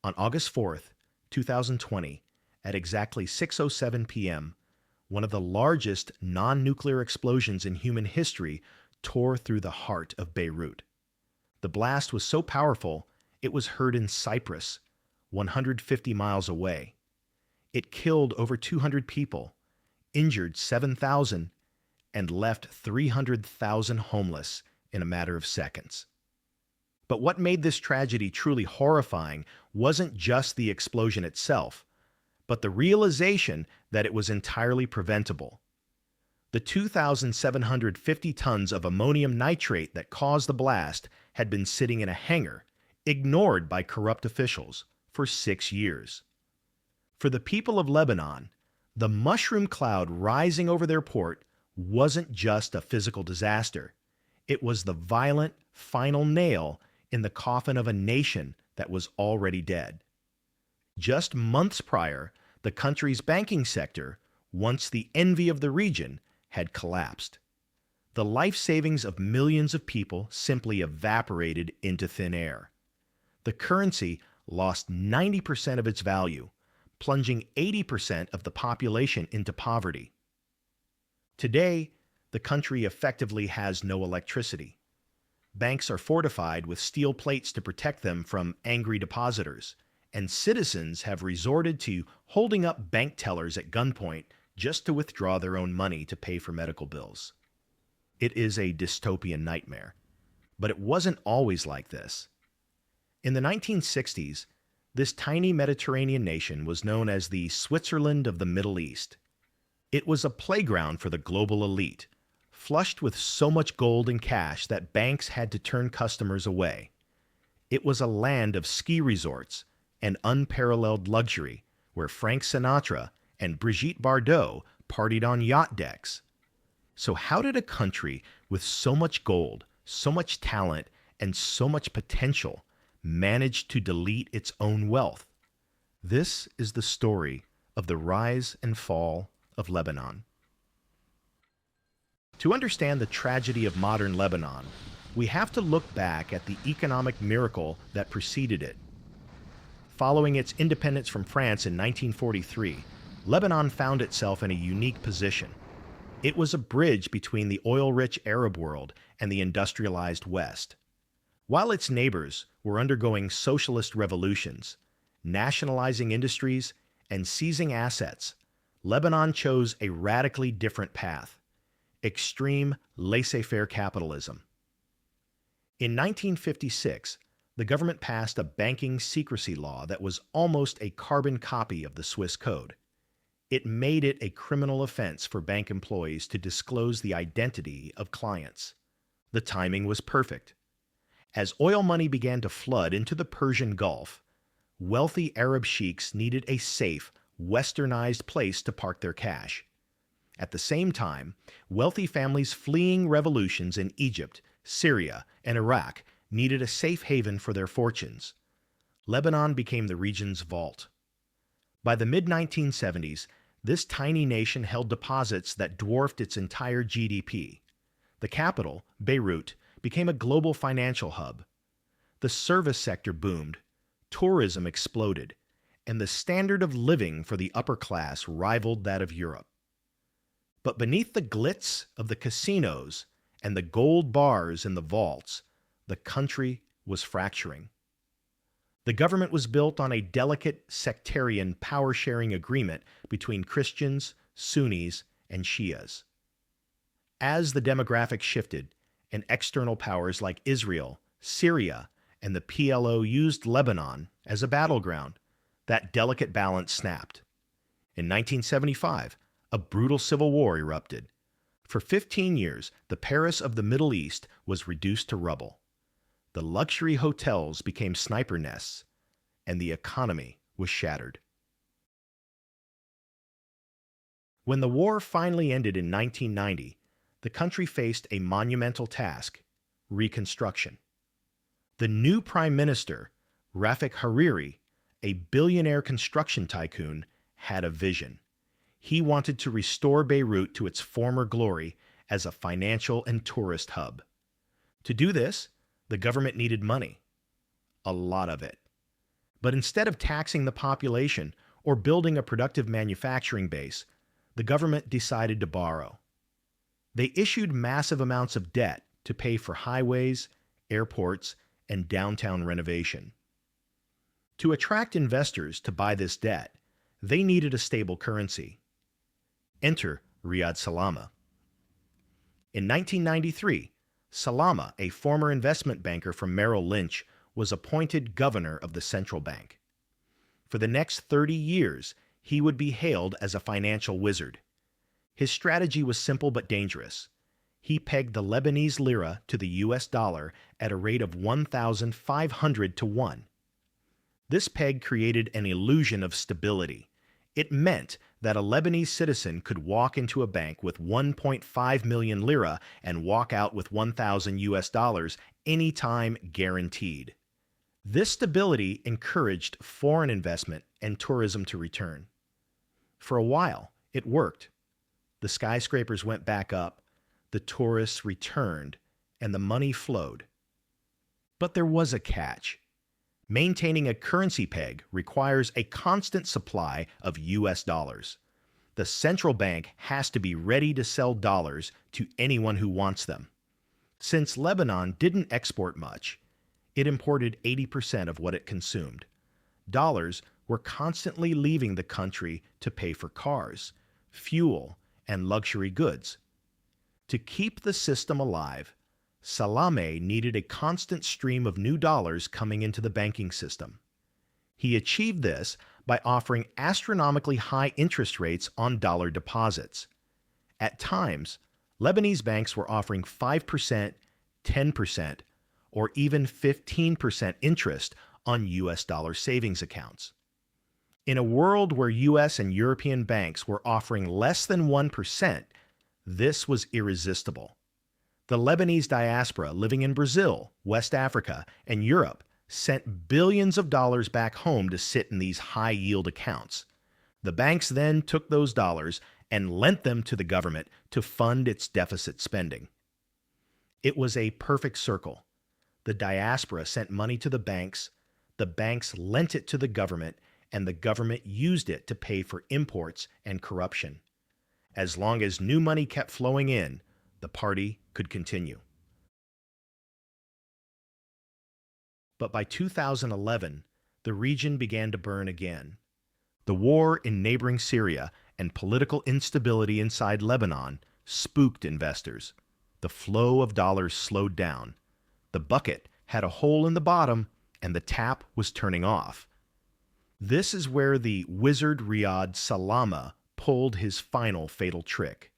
On August 4th, 2020, at exactly 6:07 p.m., one of the largest non-nuclear explosions in human history tore through the heart of Beirut. The blast was so powerful, it was heard in Cyprus, 150 miles away. It killed over 200 people, injured 7,000, and left 300,000 homeless in a matter of seconds. But what made this tragedy truly horrifying wasn't just the explosion itself, but the realization that it was entirely preventable. The 2,750 tons of ammonium nitrate that caused the blast had been sitting in a hangar, ignored by corrupt officials, for 6 years. For the people of Lebanon, the mushroom cloud rising over their port wasn't just a physical disaster. It was the violent, final nail in the coffin of a nation that was already dead. Just months prior, the country's banking sector, once the envy of the region, had collapsed. The life savings of millions of people simply evaporated into thin air. The currency lost 90% of its value, plunging 80% of the population into poverty. Today, the country effectively has no electricity. Banks are fortified with steel plates to protect them from angry depositors, and citizens have resorted to holding up bank tellers at gunpoint just to withdraw their own money to pay for medical bills. It is a dystopian nightmare, but it wasn't always like this. In the 1960s, this tiny Mediterranean nation was known as the Switzerland of the Middle East. It was a playground for the global elite, flushed with so much gold and cash that banks had to turn customers away. It was a land of ski resorts and unparalleled luxury, where Frank Sinatra and Brigitte Bardot partied on yacht decks. So how did a country with so much gold, so much talent, and so much potential manage to delete its own wealth? This is the story of the rise and fall of Lebanon. To understand the tragedy of modern Lebanon, we have to look back at the economic miracle that preceded it. Following its independence from France in 1943, Lebanon found itself in a unique position. It was a bridge between the oil-rich Arab world and the industrialized West. While its neighbors were undergoing socialist revolutions, nationalizing industries, and seizing assets, Lebanon chose a radically different path: extreme laissez-faire capitalism. In 1956, the government passed a banking secrecy law that was almost a carbon copy of the Swiss Code. It made it a criminal offense for bank employees to disclose the identity of clients. The timing was perfect. As oil money began to flood into the Persian Gulf, wealthy Arab sheiks needed a safe, westernized place to park their cash. At the same time, wealthy families fleeing revolutions in Egypt, Syria, and Iraq needed a safe haven for their fortunes. Lebanon became the region's vault. By the mid-1970s, this tiny nation held deposits that dwarfed its entire GDP. The capital, Beirut, became a global financial hub. The service sector boomed, tourism exploded, and the standard of living for the upper class rivaled that of Europe. But beneath the glitz of the casinos and the gold bars in the vaults, the country was fracturing. The government was built on a delicate sectarian power-sharing agreement between Christians, Sunnis, and Shias. As the demographics shifted, and external powers like Israel, Syria, and the PLO used Lebanon as a battleground, that delicate balance snapped. In 1975, a brutal civil war erupted. For 15 years, the Paris of the Middle East was reduced to rubble. The luxury hotels became sniper nests, and the economy was shattered. When the war finally ended in 1990, the country faced a monumental task: reconstruction. The new prime minister, Rafik Hariri, a billionaire construction tycoon, had a vision. He wanted to restore Beirut to its former glory as a financial and tourist hub. To do this, the government needed money. A lot of it. But instead of taxing the population or building a productive manufacturing base, the government decided to borrow. They issued massive amounts of debt to pay for highways, airports, and downtown renovation. To attract investors to buy this debt, they needed a stable currency. Enter Riyad Salama. In 1993, Salama, a former investment banker from Merrill Lynch, was appointed governor of the central bank. For the next 30 years, he would be hailed as a financial wizard. His strategy was simple but dangerous. He pegged the Lebanese lira to the US dollar at a rate of 1,500 to 1. This peg created an illusion of stability. It meant that a Lebanese citizen could walk into a bank with 1.5 million lira and walk out with 1,000 US dollars anytime guaranteed. This stability encouraged foreign investment and tourism to return. For a while, it worked. The skyscrapers went back up, the tourists returned, and the money flowed. But there was a catch. Maintaining a currency peg requires a constant supply of US dollars. The central bank has to be ready to sell dollars to anyone who wants them. Since Lebanon didn't export much, it imported 80% of what it consumed. Dollars were constantly leaving the country to pay for cars, fuel, and luxury goods. To keep the system alive, Salame needed a constant stream of new dollars coming into the banking system. He achieved this by offering astronomically high interest rates on dollar deposits. At times, Lebanese banks were offering 5%, 10%, or even 15% interest on US dollar savings accounts. In a world where US and European banks were offering less than 1%, this was irresistible. The Lebanese diaspora living in Brazil, West Africa, and Europe sent billions of dollars back home to sit in these high-yield accounts. The banks then took those dollars and lent them to the government to fund its deficit spending. It was a perfect circle. The diaspora sent money to the banks lent it to the government, and the government used it to pay for imports and corruption. As long as new money kept flowing in, the party could continue. But by 2011, the region began to burn again. The war in neighboring Syria and political instability inside Lebanon spooked investors. The flow of dollars slowed down. The bucket had a hole in the bottom, and the tap was turning off. This is where the wizard Riyad Salama pulled his final fatal trick.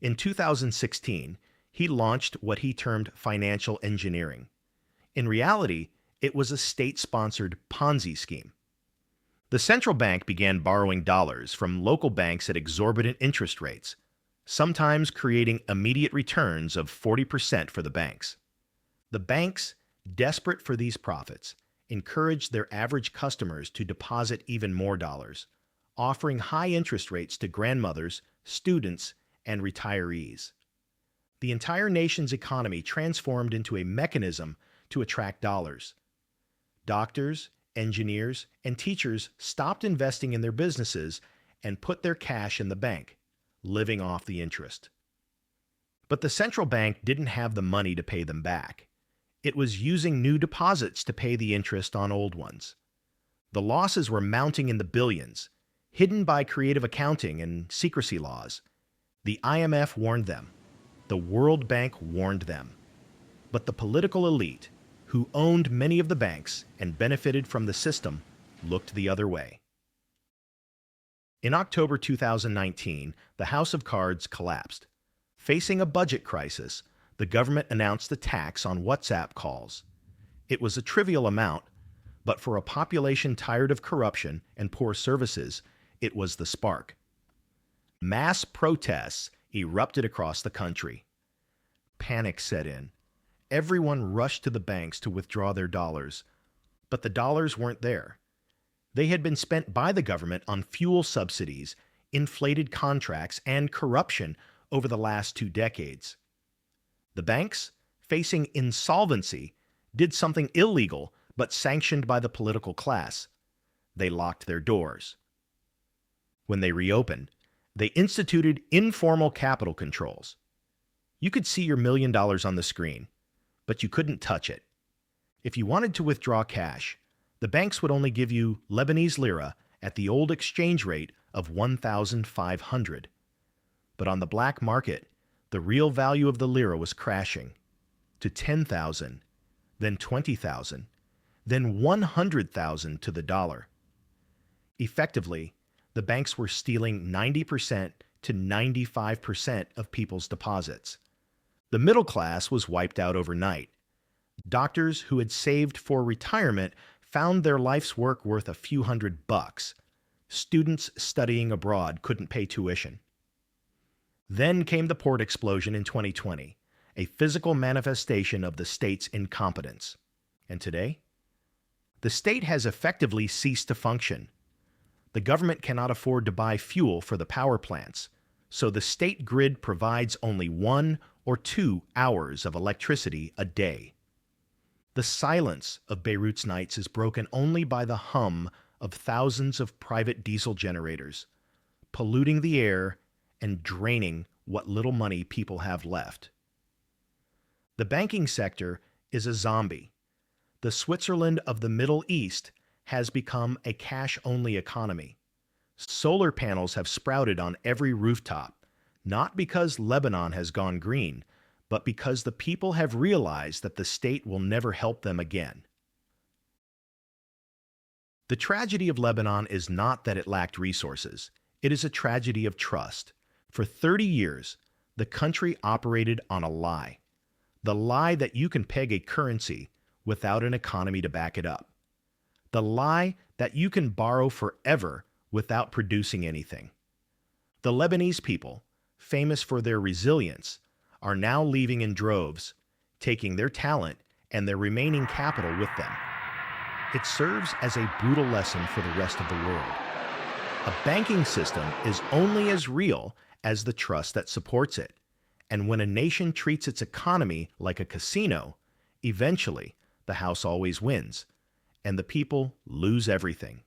In 2016, he launched what he termed financial engineering. In reality, it was a state-sponsored Ponzi scheme. The central bank began borrowing dollars from local banks at exorbitant interest rates, sometimes creating immediate returns of 40% for the banks. The banks, desperate for these profits, encouraged their average customers to deposit even more dollars, offering high interest rates to grandmothers, students, and retirees. The entire nation's economy transformed into a mechanism to attract dollars. Doctors, engineers, and teachers stopped investing in their businesses and put their cash in the bank, living off the interest. But the central bank didn't have the money to pay them back. It was using new deposits to pay the interest on old ones. The losses were mounting in the billions, hidden by creative accounting and secrecy laws. The IMF warned them. The World Bank warned them. But the political elite, who owned many of the banks and benefited from the system, looked the other way. In October 2019, the House of Cards collapsed. Facing a budget crisis, the government announced a tax on WhatsApp calls. It was a trivial amount, but for a population tired of corruption and poor services, it was the spark. Mass protests erupted across the country. Panic set in. Everyone rushed to the banks to withdraw their dollars, but the dollars weren't there. They had been spent by the government on fuel subsidies, inflated contracts, and corruption over the last 2 decades. The banks, facing insolvency, did something illegal but sanctioned by the political class. They locked their doors. When they reopened, they instituted informal capital controls. You could see your $1 million on the screen, but you couldn't touch it. If you wanted to withdraw cash, the banks would only give you Lebanese lira at the old exchange rate of 1,500. But on the black market, the real value of the lira was crashing to 10,000, then 20,000, then 100,000 to the dollar. Effectively, the banks were stealing 90% to 95% of people's deposits. The middle class was wiped out overnight. Doctors who had saved for retirement found their life's work worth a few $100. Students studying abroad couldn't pay tuition. Then came the port explosion in 2020, a physical manifestation of the state's incompetence. And today? The state has effectively ceased to function. The government cannot afford to buy fuel for the power plants, so the state grid provides only 1 or 2 hours of electricity a day. The silence of Beirut's nights is broken only by the hum of thousands of private diesel generators, polluting the air and draining what little money people have left. The banking sector is a zombie. The Switzerland of the Middle East has become a cash-only economy. Solar panels have sprouted on every rooftop, not because Lebanon has gone green, but because the people have realized that the state will never help them again. The tragedy of Lebanon is not that it lacked resources. It is a tragedy of trust. For 30 years, the country operated on a lie. The lie that you can peg a currency without an economy to back it up. The lie that you can borrow forever without producing anything. The Lebanese people, famous for their resilience, are now leaving in droves, taking their talent and their remaining capital with them. It serves as a brutal lesson for the rest of the world. A banking system is only as real as the trust that supports it. And when a nation treats its economy like a casino, eventually the house always wins, and the people lose everything.